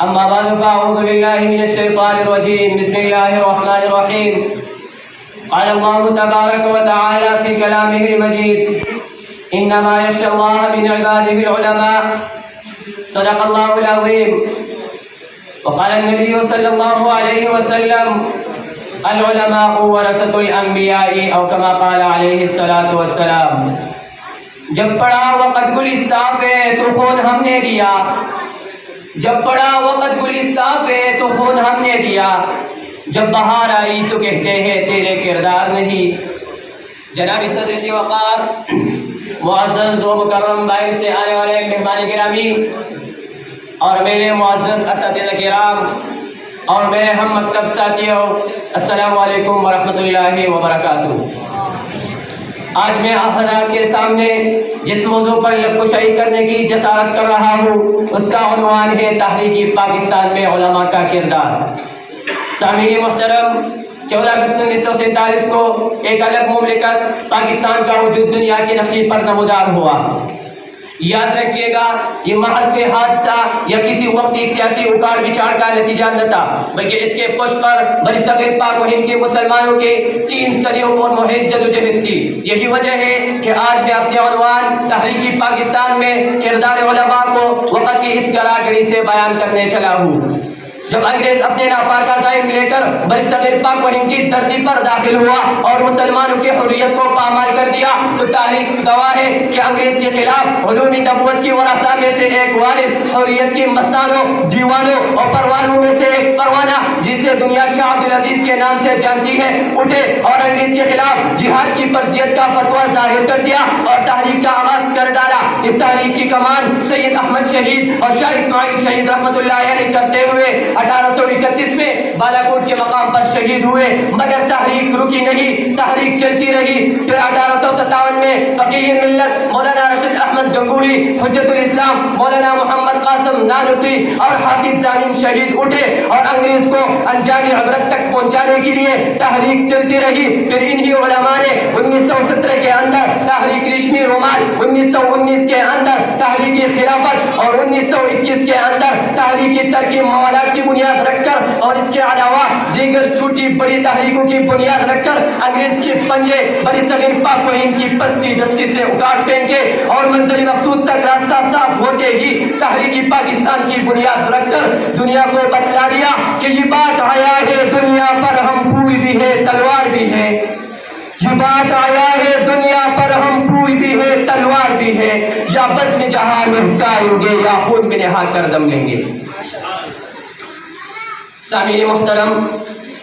أما بعد فأعوذ بالله من الشيطان الرجيم. بسم الله الرحمن الرحيم. قال الله تبارك وتعالى في كلامه المجيد: إنما يخشى الله من عباده العلماء. صدق الله العظيم. وقال النبي صلى الله عليه وسلم: العلماء ورثة الأنبياء، أو كما قال عليه الصلاة والسلام. جب پڑا وقت گلستاں پہ تو خون ہم نے دیا، جب پڑا وقت گلستاں پہ تو خون ہم نے دیا، جب بہار آئی تو کہتے ہیں تیرے کردار نہیں. جناب صدر ذی وقار، معزز و مکرم باہر سے آنے والے مہمان گرامی اور میرے معزز اساتذہ کرام اور میرے ہم مکتب ساتھیوں، السلام علیکم ورحمۃ اللہ وبرکاتہ. آج میں آپ حضرات کے سامنے جس موضوع پر لب کشائی کرنے کی جسارت کر رہا ہوں اس کا عنوان ہے تحریک پاکستان میں علماء کا کردار. سامعین محترم، 14 اگست 1947 کو ایک الگ مملکت پاکستان کا وجود دنیا کے نقشے پر نمودار ہوا. یاد رکھیے گا، یہ محض کوئی حادثہ یا کسی وقتی سیاسی اکاڑ بچاڑ کا نتیجہ نہ تھا، بلکہ اس کے پشت پر برصغیر پاک و ہند کے مسلمانوں کے 3 صدیوں اور محیط جدوجہد تھی. یہی وجہ ہے کہ آج میں اپنے عنوان تحریک پاکستان میں کردار علماء کو وقت کی اس گرا گڑی سے بیان کرنے چلا ہوں. جب انگریز اپنے ناپاک عزائم لے کر برصغیر پاک و ہند کی دھرتی پر داخل ہوا اور مسلمانوں کی حریت کو پامال کر دیا تو تاریخ گواہ ہے کہ انگریز کے خلاف علوم نبوت کی ورثہ میں سے ایک وارث، حریت کی مستانوں، دیوانوں اور پروانوں میں سے ایک پروانہ جسے دنیا شاہ عبدالعزیز کے نام سے جانتی ہے، اٹھے اور انگریز کے خلاف جہاد کی فرضیت کا فتویٰ ظاہر کر دیا اور تحریک کا آغاز کر ڈالا. اس تحریک کی کمان سید احمد شہید اور شاہ اسماعیل شہید رحمۃ اللہ علیہ کرتے ہوئے 1831 میں بالاکوٹ کے مقام پر شہید ہوئے. مگر تحریک رکی نہیں، تحریک چلتی رہی. پھر 1857 میں فقیہ ملت مولانا رشید احمد گنگوہی، حجت الاسلام مولانا محمد قاسم نانوتوی اور حافظ ضامن شہید اٹھے اور انگریز کو انجام عبرت تک پہنچانے کے لیے تحریک چلتی رہی. پھر انہی علماء نے 1917 کے اندر تحریک ریشمی رومال، 1919 کے اندر تحریک خلافت اور 1921 کے اندر تحریک ترقی موالات کی بنیاد رکھ کر اور اس کے علاوہ دیگر چھوٹی بڑی تحریکوں کی بنیاد رکھ کر انگریز کے پنجے برصغیر پاک و ہند کی پستی دستی سے اکاڑ پھینکے اور منزل مقصود تک راستہ صاف ہوتے ہی تحریک پاکستان کی بنیاد رکھ کر دنیا کو بتلا دیا کہ یہ بات آیا ہے دنیا پر ہم پھول بھی ہے تلوار بھی ہے. یہ بات آیا ہے دنیا پر ہم پھول بھی ہے تلوار بھی ہے. یا بس میں جہاں میں اٹھائیں گے یا خون میں نہا کر دم لیں گے. سامعین محترم،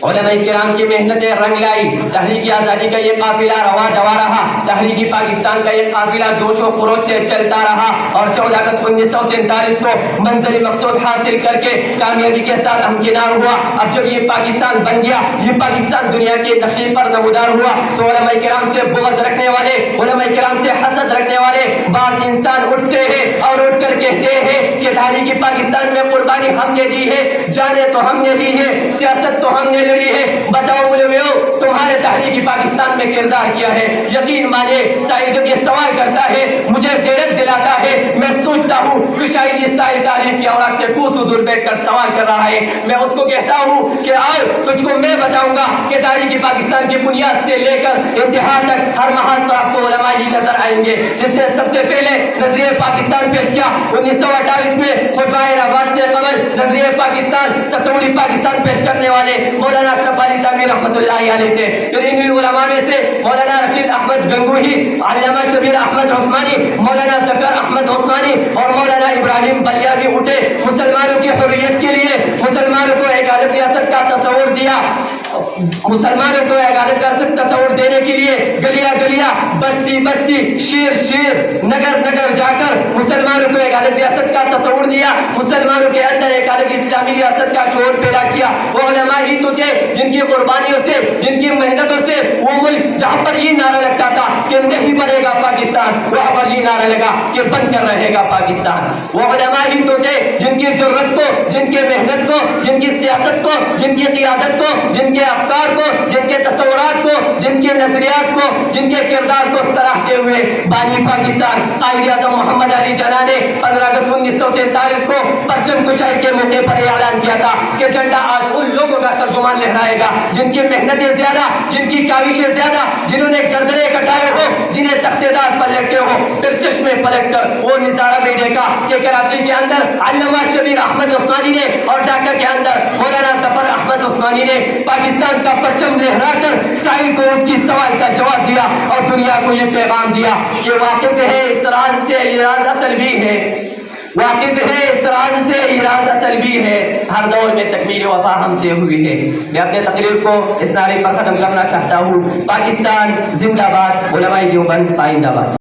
علماء کرام کی محنتیں رنگ لائی. تحریک آزادی کا یہ قافلہ رواں دوا رہا. تحریک پاکستان کا یہ قافلہ جوش و خروش سے چلتا رہا اور 14 اگست 1947 کو منزل مقصود حاصل کر کے کامیابی کے ساتھ ہمکنار ہوا. اب جب یہ پاکستان بن گیا، یہ پاکستان دنیا کے نقشے پر نمودار ہوا تو علماء کرام سے بغض رکھنے والے، علماء کرام سے حسد رکھنے والے بعض انسان اٹھتے ہیں اور اٹھ کر کہتے ہیں کہ تحریک پاکستان میں قربانی ہم نے دی ہے، جانیں تو ہم نے دی ہے، سیاست تو ہم نے لڑی ہے. بتاؤ مولویو، تمہارے تحریک پاکستان میں کردار کیا ہے؟ یقین مانے سائل جب یہ سوال کرتا ہے مجھے غیرت دلاتا ہے. میں سوچتا ہوں کہ شاید یہ سائل تاریخ کی اوراق سے کوسوں دور بیٹھ کر سوال کر رہا ہے. میں اس کو کہتا ہوں کہ آؤ تجھ کو میں بتاؤں گا کہ تحریک پاکستان کی بنیاد سے لے کر انتہا تک ہر محاذ پر آپ کو علماء ہی نظر آئیں گے. جس نے سب سے پہلے نظریہ پاکستان پیش کیا 1928 میں خطبہ آباد سے قبل نظریہ پاکستان، تصوری پاکستان پیش کرنے والے مولانا اشرف علی تھانوی رحمۃ اللہ علیہ تھے. پھر انہی علماء میں سے مولانا رشید احمد گنگوہی، علامہ شبیر احمد عثمانی، مولانا ظفر احمد عثمانی اور مولانا ابراہیم بلیا بھی اٹھے. مسلمانوں کی حریت کے لیے، مسلمانوں کو ایک عالم ریاست کا تصور دیا، مسلمانوں کو ایک عالم ریاست تصور دینے کے لیے گلیاں گلیاں، بستی بستی، شیر شیر، نگر نگر جا کر مسلمانوں کو ایک عالم ریاست کا تصور دیا. مسلمانوں کے اندر ایک عالم اسلامی ریاست کا شعور پیدا کیا. وہ علماء ہی تو تھے جن کی قربانیوں سے، جن کی محنتوں سے وہ ملک جہاں پر یہ نعرہ لگتا تھا کہ نہیں بنے گا پاکستان، وہاں پر یہ نعرہ لگا کہ بن کر رہے گا پاکستان. وہ علماء ہی تو تھے جن کی جرت کو، جن کی محنت کو، جن کی سیاست کو، جن کی قیادت کو، جن کے افکار کو، جن کے تصورات کو، جن کے نظریات کو، جن کے کردار کو سراہتے ہوئے بانی پاکستان قائد اعظم محمد علی جناح نے 15 اگست 1947 کو پرچم کشائی کے موقع پر اعلان کیا تھا کہ جھنڈا آج ان لوگوں کا ترجمان لہرائے گا جن کی محنتیں زیادہ، جن کی کاوشیں زیادہ، جنہوں نے گردنیں کٹائے ہو، جنہیں تختے دار پر لٹکے ہو، پھر چشمے پلٹ کر وہ نظارہ بھی دیکھا کہ کراچی کے اندر علامہ شبیر احمد عثمانی نے اور ڈھاکہ کے اندر مولانا ظفر احمد عثمانی نے پاکستان کا پرچم لہرا کر اسرائیل کو اس کی سوال کا جواب دیا اور دنیا کو یہ پیغام دیا کہ واقف ہے اس راز سے یہ راز اصل بھی ہے، واقف ہے اس راز سے یہ راز اصل بھی ہے، ہر دور میں تکمیل وفا ہم سے ہوئی ہے۔ میں اپنے تقریر کو اس نعرے پر ختم کرنا چاہتا ہوں، پاکستان زندہ باد، علماء دیوبند پائندہ باد۔